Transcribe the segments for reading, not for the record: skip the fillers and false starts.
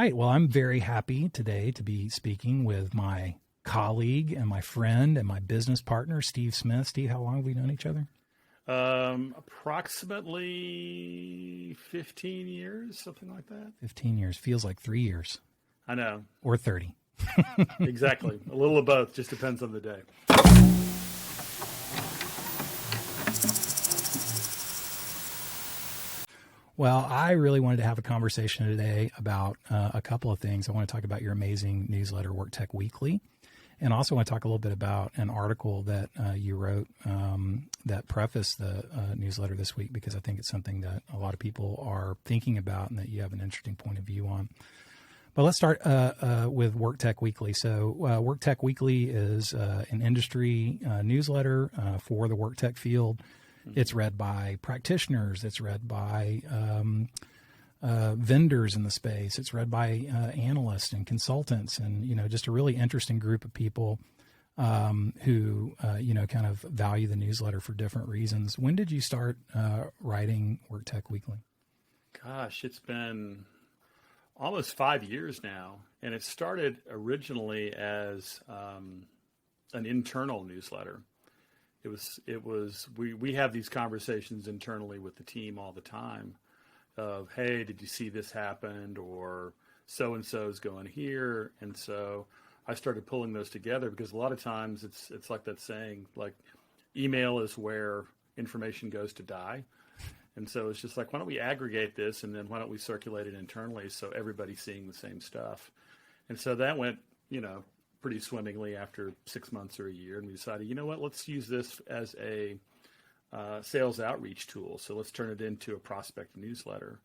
right. Well, I'm very happy today to be speaking with my colleague and my friend and my business partner, Steve Smith. Steve, how long have we known each other? Approximately 15 years, something like that. 15 years. Feels like 3 years. I know. Or 30. Exactly. A little of both. Just depends on the day. Well, I really wanted to have a conversation today about a couple of things. I want to talk about your amazing newsletter, Work Tech Weekly, and also want to talk a little bit about an article that you wrote that prefaced the newsletter this week, because I think it's something that a lot of people are thinking about and that you have an interesting point of view on. But let's start with Work Tech Weekly. So Work Tech Weekly is an industry newsletter for the work tech field. It's read by practitioners. It's read by vendors in the space. It's read by analysts and consultants, and just a really interesting group of people who kind of value the newsletter for different reasons. When did you start writing Work Tech Weekly? Gosh, it's been almost 5 years now, and it started originally as an internal newsletter. We have these conversations internally with the team all the time of, hey, did you see this happened, or so-and-so is going here. And so I started pulling those together, because a lot of times it's like that saying, like, email is where information goes to die. And so it's just like, why don't we aggregate this, and then why don't we circulate it internally so everybody's seeing the same stuff. And so that went, pretty swimmingly after 6 months or a year, and we decided, let's use this as a sales outreach tool. So let's turn it into a prospect newsletter.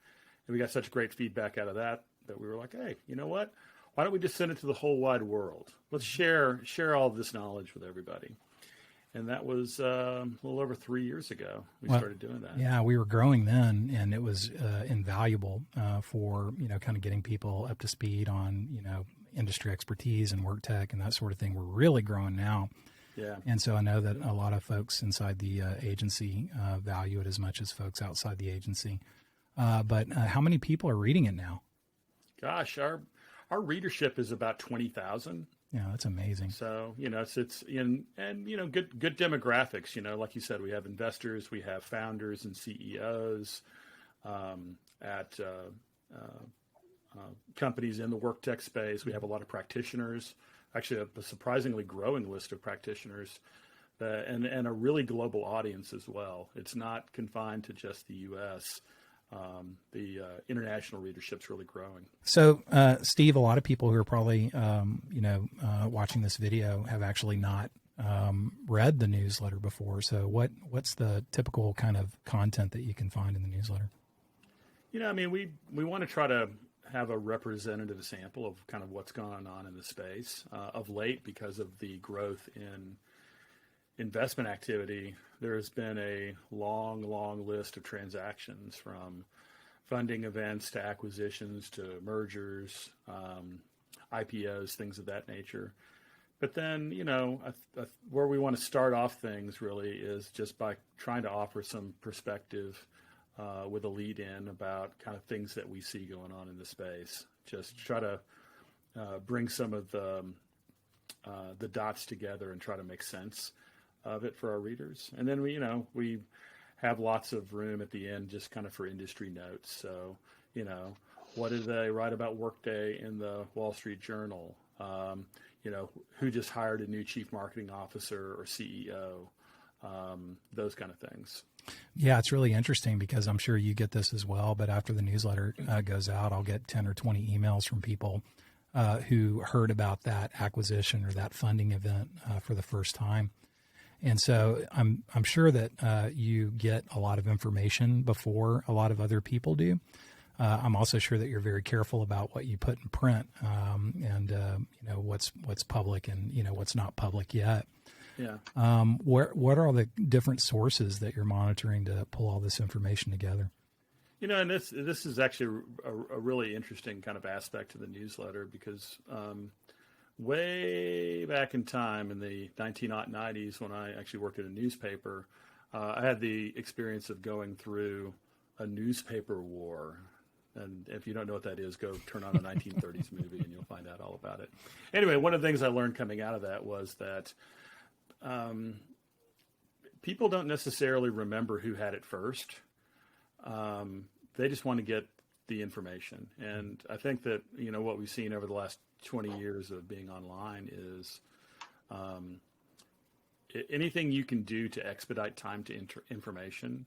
And we got such great feedback out of that we were like, hey, you know what? Why don't we just send it to the whole wide world? Let's share all of this knowledge with everybody. And that was a little over 3 years ago we started doing that. Yeah, we were growing then, and it was invaluable for kind of getting people up to speed on industry expertise and work tech and that sort of thing. We're really growing now. Yeah. And so I know that a lot of folks inside the agency value it as much as folks outside the agency. But how many people are reading it now? Gosh, our readership is about 20,000. Yeah, that's amazing. So, it's good demographics, like you said, we have investors, we have founders and CEOs at companies in the work tech space. We have a lot of practitioners, actually a surprisingly growing list of practitioners, and a really global audience as well. It's not confined to just the U.S. The international readership's really growing. So, Steve, a lot of people who are probably, watching this video have actually not read the newsletter before. So what's the typical kind of content that you can find in the newsletter? We want to try to have a representative sample of kind of what's going on in the space. Of late, because of the growth in investment activity, there has been a long list of transactions, from funding events to acquisitions to mergers, IPOs, things of that nature. But then, where we want to start off things really is just by trying to offer some perspective with a lead in about kind of things that we see going on in the space. Just try to bring some of the dots together and try to make sense of it for our readers. And then we have lots of room at the end just kind of for industry notes. So, what did they write about Workday in the Wall Street Journal? Who just hired a new chief marketing officer or CEO? Those kind of things. Yeah, it's really interesting, because I'm sure you get this as well, but after the newsletter goes out, I'll get 10 or 20 emails from people who heard about that acquisition or that funding event for the first time. And so I'm sure that you get a lot of information before a lot of other people do. I'm also sure that you're very careful about what you put in print, and what's public and what's not public yet. Yeah. What are all the different sources that you're monitoring to pull all this information together? And this is actually a really interesting kind of aspect to the newsletter, because way back in time in the 1990s, when I actually worked at a newspaper, I had the experience of going through a newspaper war. And if you don't know what that is, go turn on a 1930s movie and you'll find out all about it. Anyway, one of the things I learned coming out of that was that people don't necessarily remember who had it first. They just want to get the information. And I think that, what we've seen over the last 20 years of being online is anything you can do to expedite time to information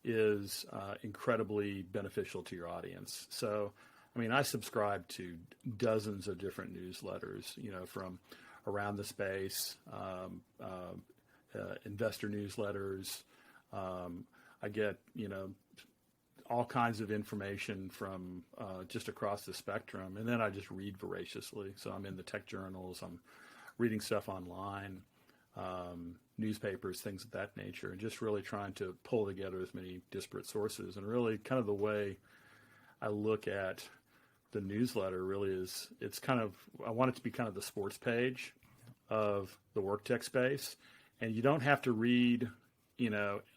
is incredibly beneficial to your audience. So, I subscribe to dozens of different newsletters, from around the space, investor newsletters. I get, all kinds of information from just across the spectrum. And then I just read voraciously. So I'm in the tech journals, I'm reading stuff online, newspapers, things of that nature, and just really trying to pull together as many disparate sources. And really kind of the way I look at the newsletter really is I want it to be kind of the sports page of the work tech space. And you don't have to read,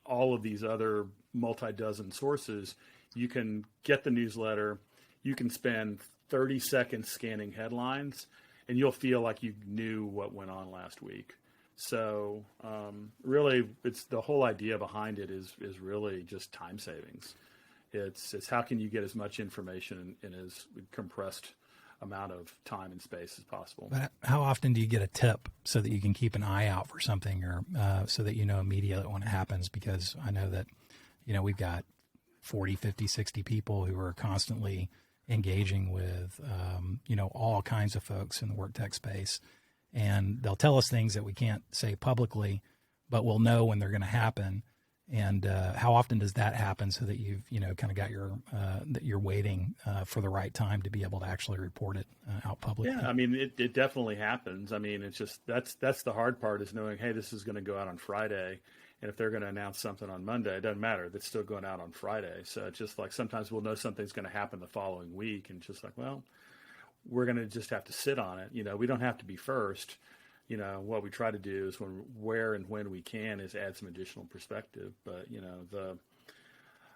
all of these other multi-dozen sources. You can get the newsletter, you can spend 30 seconds scanning headlines, and you'll feel like you knew what went on last week. So really, it's the whole idea behind it is really just time savings. It's how can you get as much information in as compressed amount of time and space as possible. But how often do you get a tip so that you can keep an eye out for something, or so that you know immediately when it happens? Because I know that, we've got 40, 50, 60 people who are constantly engaging with, all kinds of folks in the work tech space. And they'll tell us things that we can't say publicly, but we'll know when they're going to happen. And how often does that happen so that you've, kind of got that you're waiting for the right time to be able to actually report it out publicly? Yeah, it definitely happens. It's just, that's the hard part, is knowing, hey, this is going to go out on Friday. And if they're going to announce something on Monday, it doesn't matter. That's still going out on Friday. So it's just like sometimes we'll know something's going to happen the following week. And just like, well, we're going to just have to sit on it. We don't have to be first. What we try to do is where and when we can is add some additional perspective. But,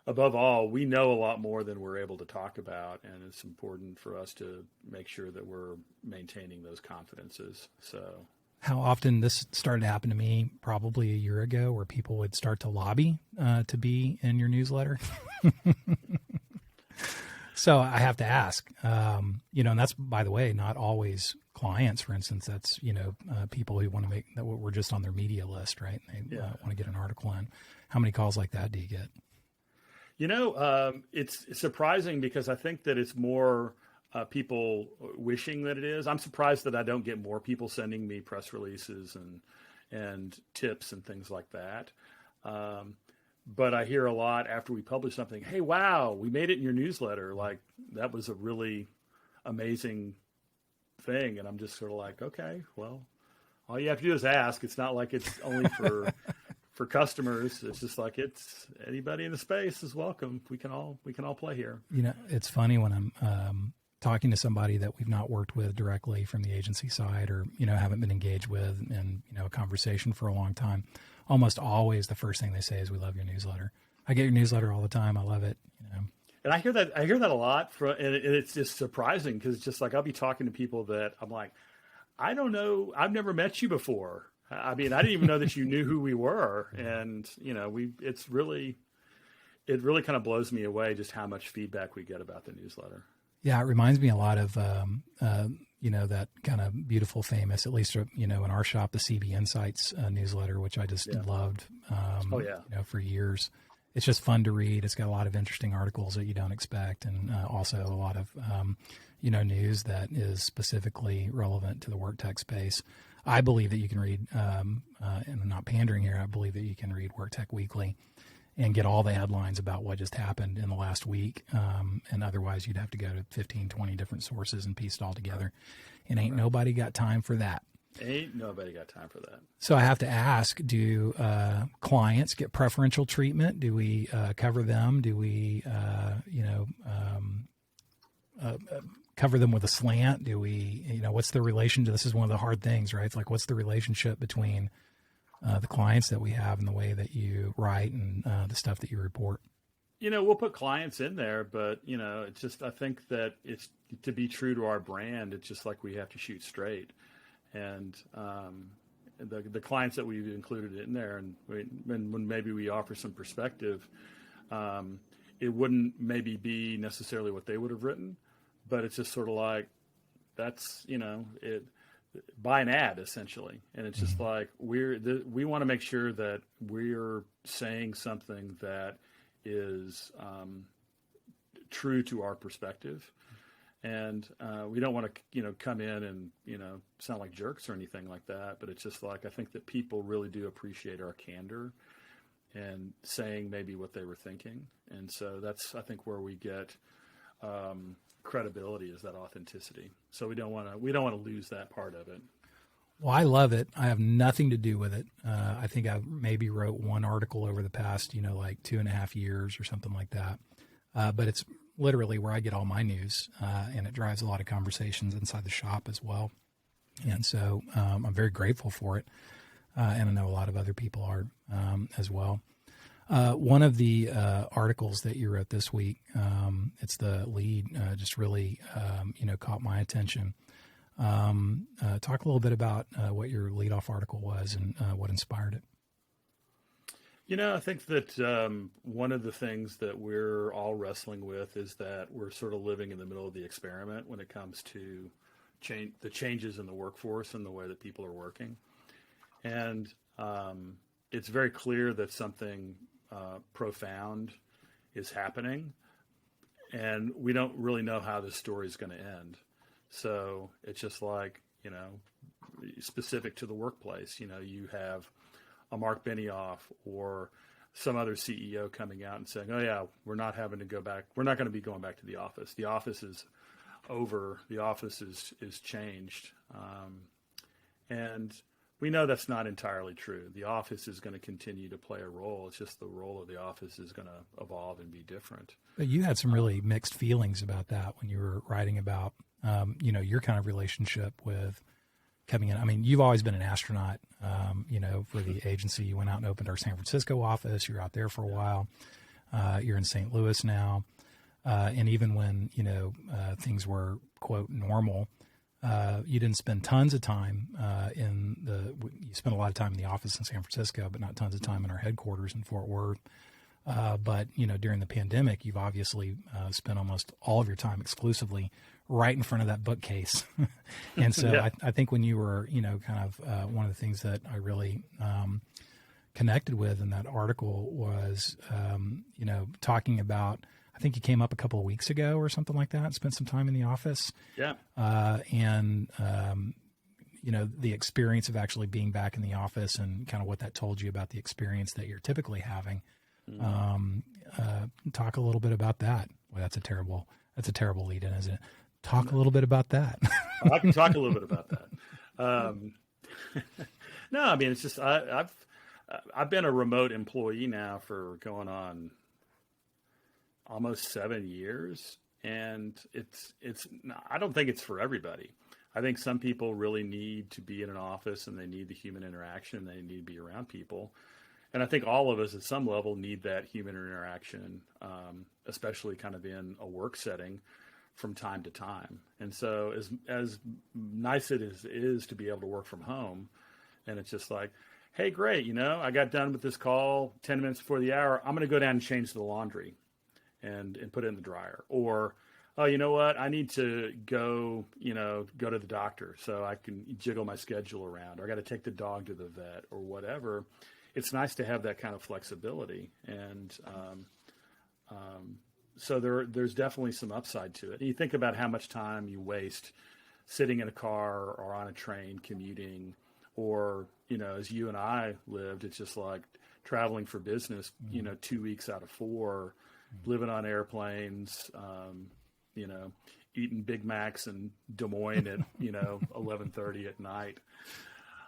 above all, we know a lot more than we're able to talk about. And it's important for us to make sure that we're maintaining those confidences. So how often this started to happen to me probably a year ago, where people would start to lobby to be in your newsletter. So I have to ask, and that's, by the way, not always clients, for instance. That's, people who want to make that we're just on their media list, right? They want to get an article in. How many calls like that do you get? It's surprising, because I think that it's more people wishing that it is. I'm surprised that I don't get more people sending me press releases and tips and things like that. But I hear a lot after we publish something, hey, wow, we made it in your newsletter. Like, that was a really amazing thing. And I'm just sort of like, okay, well, all you have to do is ask. It's not like it's only for customers. It's just like, it's anybody in the space is welcome. We can all play here. It's funny when I'm talking to somebody that we've not worked with directly from the agency side, or, haven't been engaged with in, a conversation for a long time. Almost always the first thing they say is, we love your newsletter. I get your newsletter all the time. I love it. And I hear that a lot and it's just surprising, because it's just like, I'll be talking to people that I'm like, I don't know, I've never met you before. I didn't even know that you knew who we were. And, it really kind of blows me away just how much feedback we get about the newsletter. Yeah, it reminds me a lot of, that kind of beautiful, famous, at least, in our shop, the CB Insights newsletter, which I just loved for years. It's just fun to read. It's got a lot of interesting articles that you don't expect, and also a lot of, news that is specifically relevant to the work tech space. I believe that you can read, and I'm not pandering here, I believe that you can read Work Tech Weekly and get all the headlines about what just happened in the last week. And otherwise you'd have to go to 15, 20 different sources and piece it all together. And ain't nobody got time for that. Ain't nobody got time for that. So I have to ask, do clients get preferential treatment? Do we cover them? Do we, cover them with a slant? Do we, what's the relation to, this is one of the hard things, right? It's like, what's the relationship between the clients that we have and the way that you write and the stuff that you report? We'll put clients in there, but it's just, I think that it's to be true to our brand. It's just like we have to shoot straight, and the clients that we've included in there, and when maybe we offer some perspective, it wouldn't maybe be necessarily what they would have written, but it's just sort of like that's it buy an ad essentially, and it's just like we want to make sure that we're saying something that is true to our perspective, and we don't want to come in and sound like jerks or anything like that, but it's just like I think that people really do appreciate our candor and saying maybe what they were thinking, and so that's I think where we get credibility, is that authenticity. So we don't want to lose that part of it. Well, I love it. I have nothing to do with it. I think I maybe wrote one article over the past, like 2.5 years or something like that. But it's literally where I get all my news, and it drives a lot of conversations inside the shop as well. And so I'm very grateful for it. And I know a lot of other people are as well. One of the articles that you wrote this week, it's the lead, just really, caught my attention. Talk a little bit about what your leadoff article was and what inspired it. I think that one of the things that we're all wrestling with is that we're sort of living in the middle of the experiment when it comes to the changes in the workforce and the way that people are working. And it's very clear that something profound is happening, and we don't really know how this story is going to end. So it's just like, specific to the workplace, you have a Mark Benioff or some other CEO coming out and saying, oh yeah, we're not having to go back. We're not going to be going back to the office. The office is over. The office is changed. And we know that's not entirely true. The office is going to continue to play a role. It's just the role of the office is going to evolve and be different. But you had some really mixed feelings about that when you were writing about, your kind of relationship with coming in. I mean, you've always been an astronaut, for the agency. You went out and opened our San Francisco office. You're out there for a while. You're in St. Louis now. And even when, things were, quote, normal, you didn't spend tons of time you spent a lot of time in the office in San Francisco, but not tons of time in our headquarters in Fort Worth. But during the pandemic, you've obviously spent almost all of your time exclusively right in front of that bookcase. And so Yeah. I think when you were, kind of one of the things that I really connected with in that article was, talking about, I think you came up a couple of weeks ago or something like that and spent some time in the office. Yeah. The experience of actually being back in the office and kind of what that told you about the experience that you're typically having. Talk a little bit about that. Well, that's a terrible lead in, isn't it? Talk a little bit about that. I can talk a little bit about that. No, I mean, it's just, I've been a remote employee now for going on almost 7 years. And I don't think it's for everybody. I think some people really need to be in an office and they need the human interaction. They need to be around people. And I think all of us at some level need that human interaction, especially kind of in a work setting from time to time. And so as nice it is to be able to work from home, and it's just like, hey, great, I got done with this call 10 minutes before the hour. I'm going to go down and change the laundry and put it in the dryer. Or, oh, you know what? I need to go to the doctor so I can jiggle my schedule around, or I got to take the dog to the vet or whatever. It's nice to have that kind of flexibility. And so there's definitely some upside to it. And you think about how much time you waste sitting in a car or on a train commuting, or, as you and I lived, it's just like traveling for business, 2 weeks out of 4, living on airplanes, eating Big Macs in Des Moines at, 11:30 at night,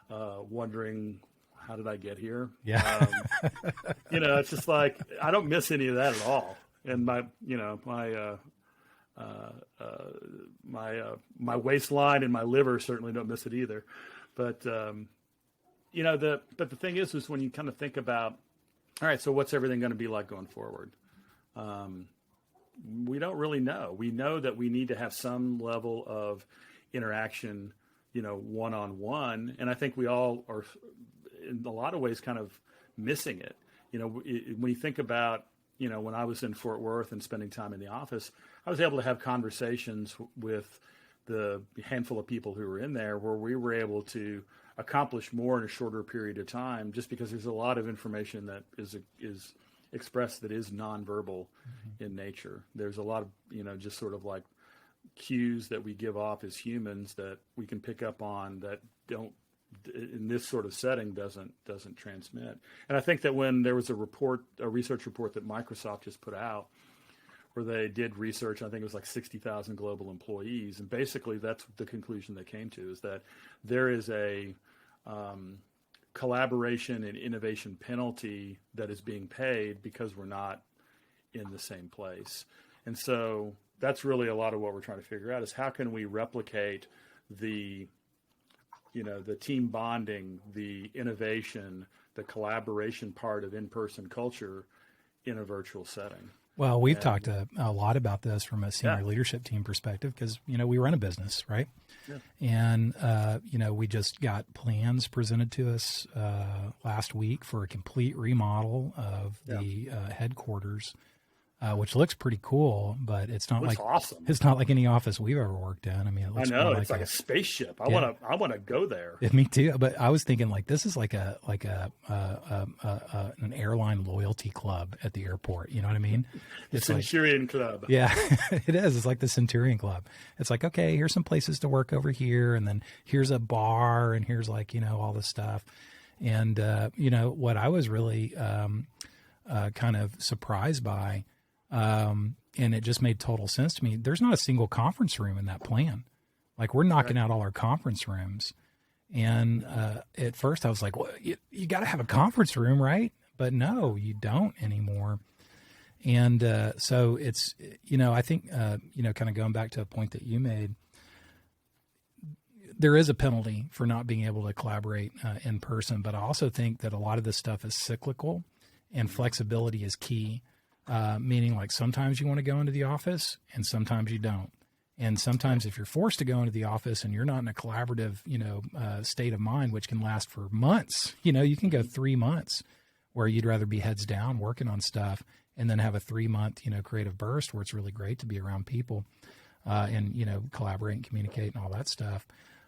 wondering, how did I get here? Yeah. It's just like, I don't miss any of that at all. And my waistline and my liver certainly don't miss it either. But, the thing is when you kind of think about, all right, so what's everything going to be like going forward? Um, we don't really know. We know that we need to have some level of interaction, one on one. And I think we all are, in a lot of ways, kind of missing it. When you think about, when I was in Fort Worth and spending time in the office, I was able to have conversations with the handful of people who were in there where we were able to accomplish more in a shorter period of time, just because there's a lot of information that is expressed that is nonverbal in nature. There's a lot of, just sort of like cues that we give off as humans that we can pick up on that don't, in this sort of setting, doesn't transmit. And I think that when there was a research report that Microsoft just put out, where they did research, I think it was like 60,000 global employees, and basically that's the conclusion they came to, is that there is a collaboration and innovation penalty that is being paid because we're not in the same place. And so that's really a lot of what we're trying to figure out, is how can we replicate the team bonding, the innovation, the collaboration part of in-person culture in a virtual setting. Well, we've talked a lot about this from a senior leadership team perspective, because, we run a business, right? Yeah. And, we just got plans presented to us last week for a complete remodel of the headquarters, which looks pretty cool, but it's not awesome. It's not like any office we've ever worked in. I mean, it looks it's like a spaceship. I want to go there. Yeah, me too. But I was thinking, like, this is like an airline loyalty club at the airport. You know what I mean? It's Centurion Club. Yeah, it is. It's like the Centurion Club. It's like, okay, here's some places to work over here, and then here's a bar, and here's like, all this stuff. And what I was really kind of surprised by. And it just made total sense to me. There's not a single conference room in that plan. Like, we're knocking out all our conference rooms. And at first I was like, well, you got to have a conference room, right? But no, you don't anymore. And so it's, I think, kind of going back to a point that you made, there is a penalty for not being able to collaborate in person. But I also think that a lot of this stuff is cyclical, and flexibility is key. Meaning, like, sometimes you want to go into the office and sometimes you don't. And sometimes if you're forced to go into the office and you're not in a collaborative, state of mind, which can last for months, you can go 3 months where you'd rather be heads down working on stuff, and then have a 3-month, creative burst where it's really great to be around people and, collaborate and communicate and all that stuff.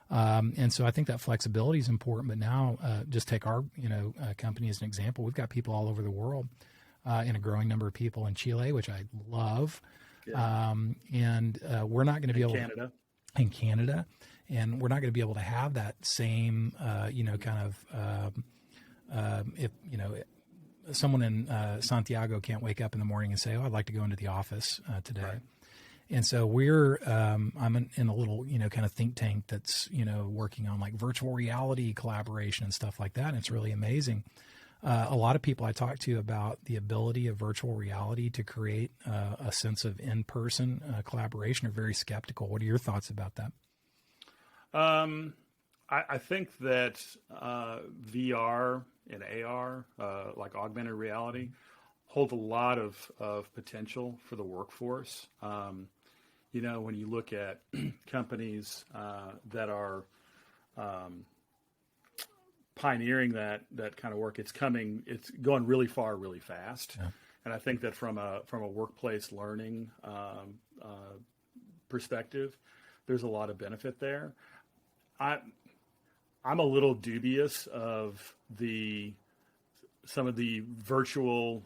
And so I think that flexibility is important. But now just take our, company as an example. We've got people all over the world. And a growing number of people in Chile, which I love. Yeah. And we're not going to be able to in Canada, and we're not going to be able to have that same, kind of, if, someone in Santiago can't wake up in the morning and say, oh, I'd like to go into the office today. Right. And so I'm in a little, kind of think tank that's, working on like virtual reality collaboration and stuff like that. And it's really amazing. A lot of people I talk to about the ability of virtual reality to create a sense of in-person collaboration are very skeptical. What are your thoughts about that? I think that VR and AR, like augmented reality, hold a lot of potential for the workforce. When you look at companies that are pioneering that kind of work, it's going really far, really fast. Yeah. And I think that from a workplace learning perspective, there's a lot of benefit there. I'm a little dubious of some of the virtual,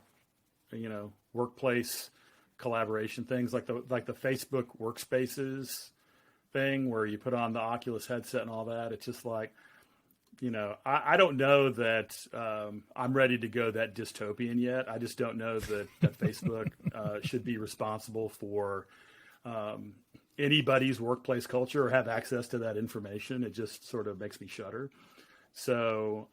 workplace collaboration things, like the Facebook workspaces thing where you put on the Oculus headset and all that. It's just like, I don't know that I'm ready to go that dystopian yet. I just don't know that Facebook should be responsible for anybody's workplace culture or have access to that information. It just sort of makes me shudder. So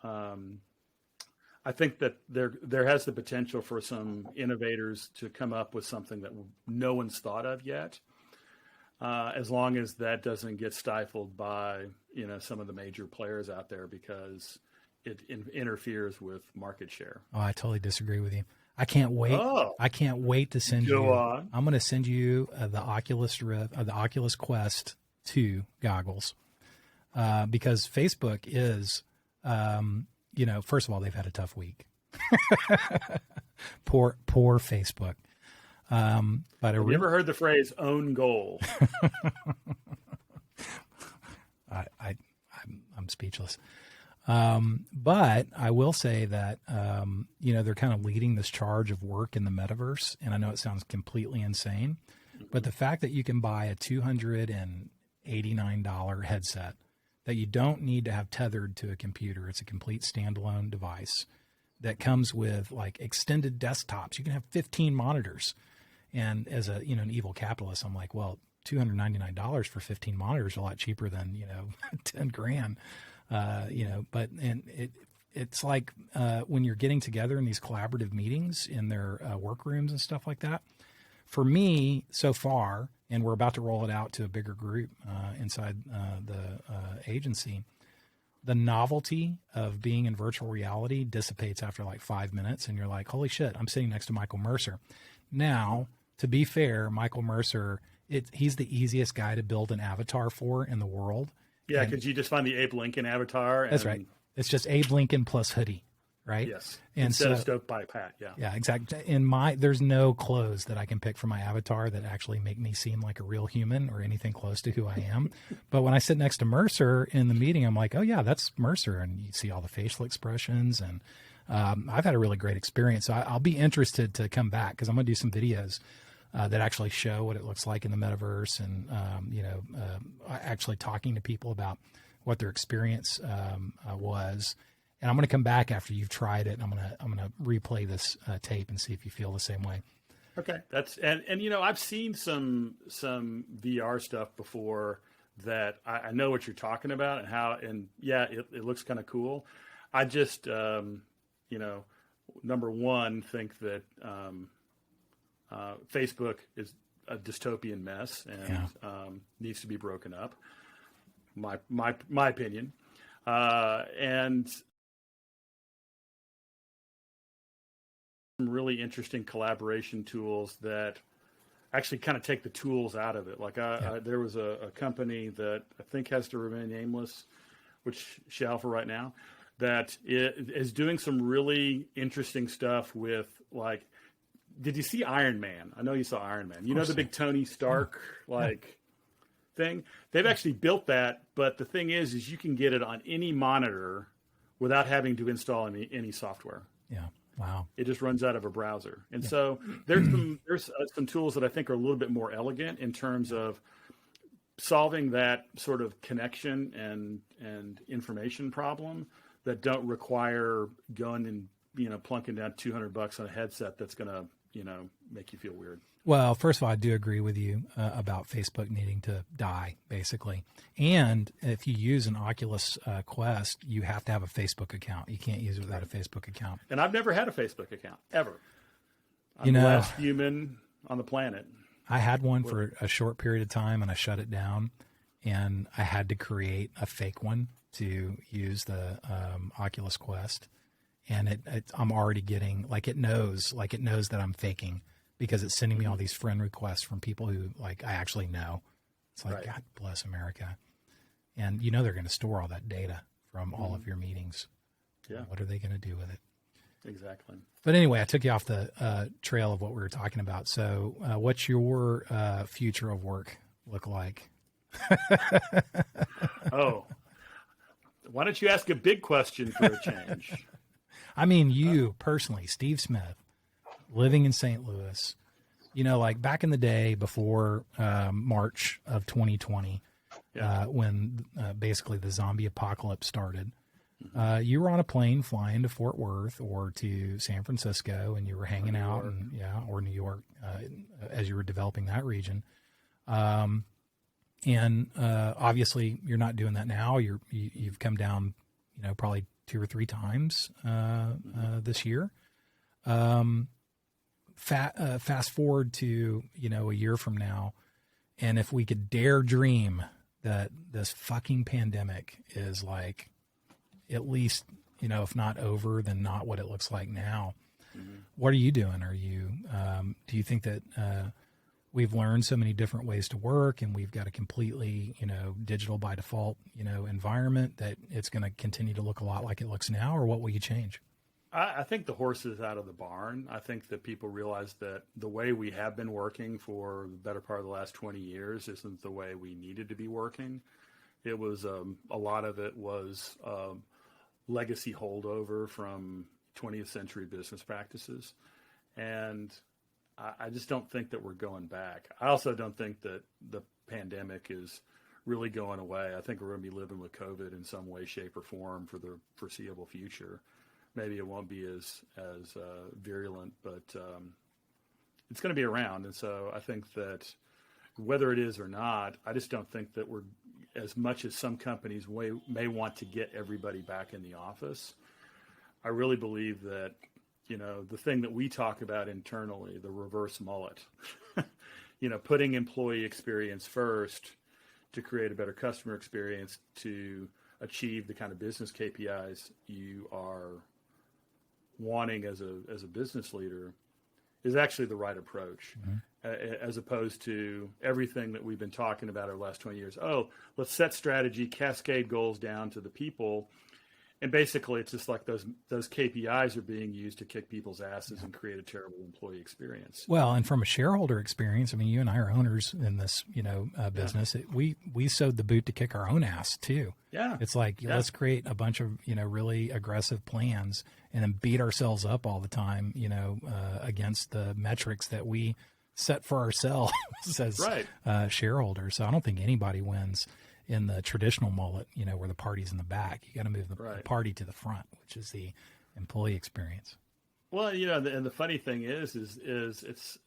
I think that there has the potential for some innovators to come up with something that no one's thought of yet. As long as that doesn't get stifled by, some of the major players out there, because it interferes with market share. Oh, I totally disagree with you. I can't wait. Oh, I can't wait to send go you. on. I'm going to send you the Oculus Rift, the Oculus Quest 2 goggles, because Facebook is, first of all, they've had a tough week. poor Facebook. But Have you ever heard the phrase "own goal"? I'm speechless. But I will say that, they're kind of leading this charge of work in the metaverse. And I know it sounds completely insane, but the fact that you can buy a $289 headset that you don't need to have tethered to a computer, it's a complete standalone device that comes with like extended desktops. You can have 15 monitors. And as a, an evil capitalist, I'm like, well, $299 for 15 monitors is a lot cheaper than, 10 grand. It's like when you're getting together in these collaborative meetings in their workrooms and stuff like that. For me, so far, and we're about to roll it out to a bigger group inside the agency, the novelty of being in virtual reality dissipates after like 5 minutes, and you're like, holy shit, I'm sitting next to Michael Mercer. Now, to be fair, Michael Mercer, he's the easiest guy to build an avatar for in the world. Yeah, because you just find the Abe Lincoln avatar. That's right. It's just Abe Lincoln plus hoodie, right? Yes. And instead of stoked by Pat. Yeah. Yeah, exactly. There's no clothes that I can pick for my avatar that actually make me seem like a real human or anything close to who I am. But when I sit next to Mercer in the meeting, I'm like, oh yeah, that's Mercer, and you see all the facial expressions, and I've had a really great experience. So I'll be interested to come back because I'm going to do some videos that actually show what it looks like in the metaverse, and actually talking to people about what their experience was. And I'm going to come back after you've tried it, and I'm going to replay this tape and see if you feel the same way. Okay, that's and I've seen some VR stuff before that I know what you're talking about and how, and yeah, it looks kind of cool. I just number one, think that Facebook is a dystopian mess and needs to be broken up. My opinion, and some really interesting collaboration tools that actually kind of take the tools out of it. Like there was a company that I think has to remain nameless, which shall for right now, that is doing some really interesting stuff with like. Did you see Iron Man? I know you saw Iron Man. You know the big Tony Stark thing? They've actually built that, but the thing is you can get it on any monitor without having to install any software. Yeah. Wow. It just runs out of a browser. And so there's some tools that I think are a little bit more elegant in terms of solving that sort of connection and information problem that don't require going and plunking down $200 on a headset that's going to make you feel weird. Well, first of all, I do agree with you about Facebook needing to die, basically. And if you use an Oculus Quest, you have to have a Facebook account. You can't use it without a Facebook account. And I've never had a Facebook account, ever. I'm the last human on the planet. I had one for a short period of time, and I shut it down. And I had to create a fake one to use the Oculus Quest. And I'm already getting, it knows that I'm faking because it's sending me all these friend requests from people who I actually know. It's like, God bless America. And they're going to store all that data from all of your meetings. Yeah. What are they going to do with it? Exactly. But anyway, I took you off the trail of what we were talking about. So what's your future of work look like? Oh, why don't you ask a big question for a change? I mean, you personally, Steve Smith, living in St. Louis, back in the day before March of 2020, when basically the zombie apocalypse started, you were on a plane flying to Fort Worth or to San Francisco, and you were hanging out, or New York, as you were developing that region. And obviously, you're not doing that now. You've come down, probably 2 or 3 times this year. Fast forward to a year from now, and if we could dare dream that this fucking pandemic is at least if not over, then not what it looks like now. What are you doing? Do you think that we've learned so many different ways to work and we've got a completely, digital by default, environment that it's going to continue to look a lot like it looks now, or what will you change? I think the horse is out of the barn. I think that people realize that the way we have been working for the better part of the last 20 years isn't the way we needed to be working. It was a lot of it was legacy holdover from 20th century business practices. And I just don't think that we're going back. I also don't think that the pandemic is really going away. I think we're going to be living with COVID in some way, shape, or form for the foreseeable future. Maybe it won't be as virulent, but it's going to be around. And so I think that whether it is or not, I just don't think that we're, as much as some companies may want to get everybody back in the office, I really believe that, the thing that we talk about internally, the reverse mullet, putting employee experience first to create a better customer experience to achieve the kind of business KPIs you are wanting as a business leader is actually the right approach, as opposed to everything that we've been talking about over the last 20 years. Oh, let's set strategy, cascade goals down to the people. And basically, it's just like those KPIs are being used to kick people's asses and create a terrible employee experience. Well, and from a shareholder experience, I mean, you and I are owners in this, business. We sewed the boot to kick our own ass too. Yeah, it's like let's create a bunch of really aggressive plans and then beat ourselves up all the time, against the metrics that we set for ourselves as shareholders. So I don't think anybody wins in the traditional mullet, where the party's in the back. You got to move the party to the front, which is the employee experience. Well, and the funny thing is it's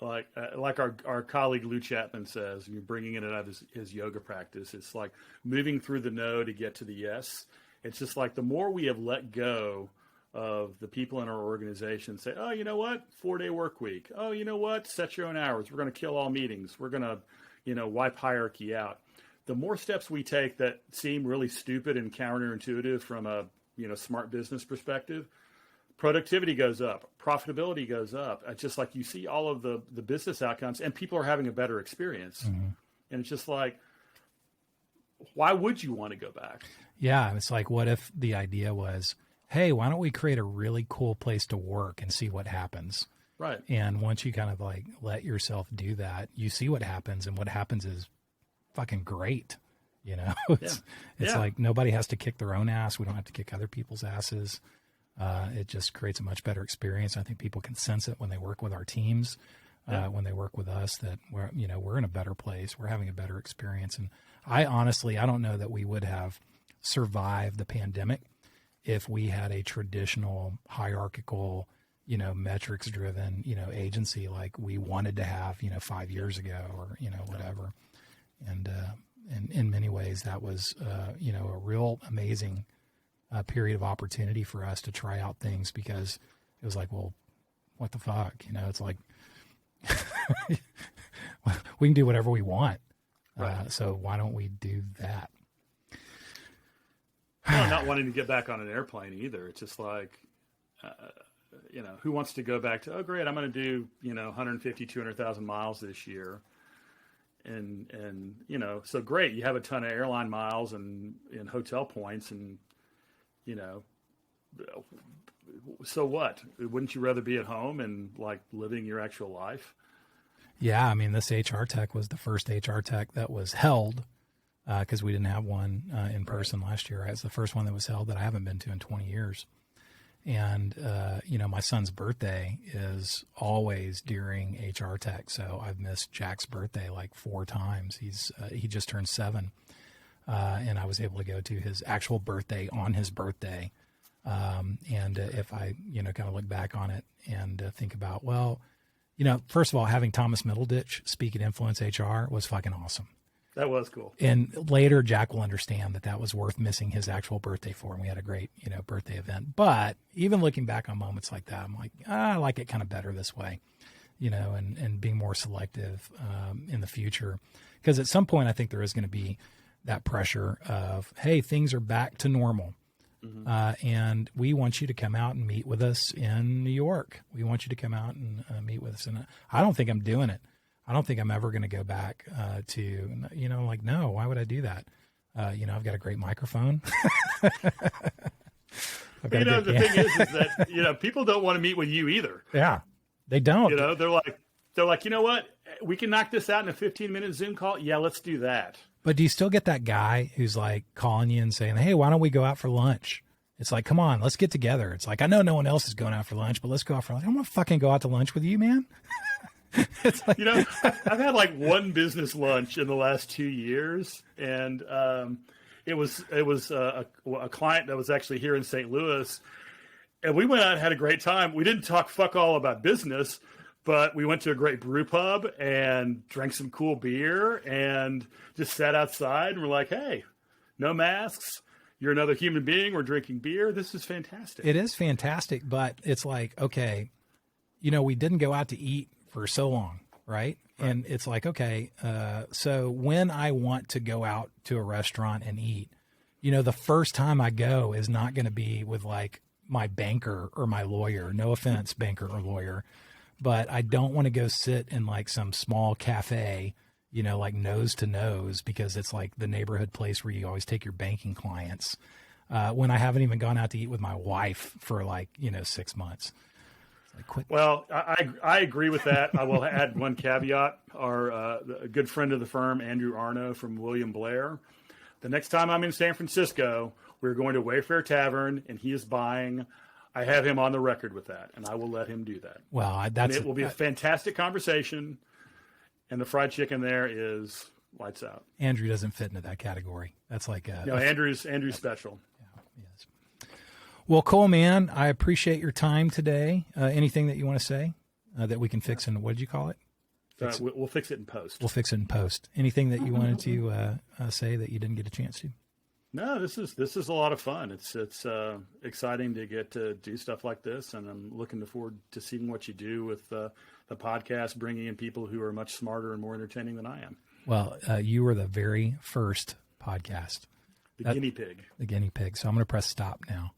like our colleague Lou Chapman says, you're bringing it out of his yoga practice. It's like moving through the no to get to the yes. It's just like the more we have let go of the people in our organization say, oh, you know what, 4-day work week. Oh, you know what, set your own hours. We're going to kill all meetings. We're going to wipe hierarchy out. The more steps we take that seem really stupid and counterintuitive from a, smart business perspective, productivity goes up, profitability goes up. It's just like you see all of the business outcomes and people are having a better experience. And it's just like, why would you want to go back? Yeah. It's like, what if the idea was, hey, why don't we create a really cool place to work and see what happens? Right. And once you kind of like let yourself do that, you see what happens, and what happens is fucking great. It's like nobody has to kick their own ass. We don't have to kick other people's asses. It just creates a much better experience. I think people can sense it when they work with our teams, when they work with us, that we're in a better place. We're having a better experience. And I don't know that we would have survived the pandemic if we had a traditional hierarchical, metrics driven, agency like we wanted to have, 5 years ago or, whatever. And in many ways that was, a real amazing period of opportunity for us to try out things, because it was like, well, what the fuck? It's like, we can do whatever we want. So why don't we do that? Well, not wanting to get back on an airplane either. It's just like, who wants to go back to, oh, great, I'm going to do, 150, 200,000 miles this year. And so great, you have a ton of airline miles and hotel points and, so what? Wouldn't you rather be at home and like living your actual life? Yeah. I mean, this HR tech was the first HR tech that was held, because we didn't have one in person last year. It's the first one that was held that I haven't been to in 20 years. And, my son's birthday is always during HR Tech. So I've missed Jack's birthday like 4 times. He just turned 7. And I was able to go to his actual birthday on his birthday. And if I, kind of look back on it and think about, well, first of all, having Thomas Middleditch speak at Influence HR was fucking awesome. That was cool. And later, Jack will understand that was worth missing his actual birthday for. And we had a great, birthday event. But even looking back on moments like that, I'm like, I like it kind of better this way, and being more selective in the future. Because at some point, I think there is going to be that pressure of, hey, things are back to normal. And we want you to come out and meet with us in New York. We want you to come out and meet with us. And I don't think I'm doing it. I don't think I'm ever going to go back to, like, no, why would I do that? I've got a great microphone. The thing is that, people don't want to meet with you either. Yeah, they don't. They're like, you know what? We can knock this out in a 15-minute Zoom call. Yeah, let's do that. But do you still get that guy who's like calling you and saying, hey, why don't we go out for lunch? It's like, come on, let's get together. It's like, I know no one else is going out for lunch, but let's go out for lunch. I don't want to fucking go out to lunch with you, man. It's like, I've had like one business lunch in the last 2 years, and it was a client that was actually here in St. Louis, and we went out and had a great time. We didn't talk fuck all about business, but we went to a great brew pub and drank some cool beer and just sat outside, and we're like, hey, no masks. You're another human being. We're drinking beer. This is fantastic. It is fantastic, but it's like, okay, we didn't go out to eat for so long, right? And it's like, okay, so when I want to go out to a restaurant and eat, the first time I go is not going to be with like my banker or my lawyer. No offense, banker or lawyer, but I don't want to go sit in like some small cafe, like nose to nose, because it's like the neighborhood place where you always take your banking clients, when I haven't even gone out to eat with my wife for like, 6 months. Well, I agree with that. I will add one caveat. Our good friend of the firm, Andrew Arno from William Blair, the next time I'm in San Francisco, we're going to Wayfair Tavern, and he is buying. I have him on the record with that, and I will let him do that. Well, it will be a fantastic conversation, and the fried chicken there is lights out. Andrew doesn't fit into that category. That's like Andrew's special. Well, cool, man. I appreciate your time today. Anything that you want to say that we can fix in, what did you call it? We'll fix it in post. We'll fix it in post. Anything that you wanted to say that you didn't get a chance to? No, this is a lot of fun. It's exciting to get to do stuff like this, and I'm looking forward to seeing what you do with the podcast, bringing in people who are much smarter and more entertaining than I am. Well, you were the very first podcast. The guinea pig. The guinea pig. So I'm going to press stop now.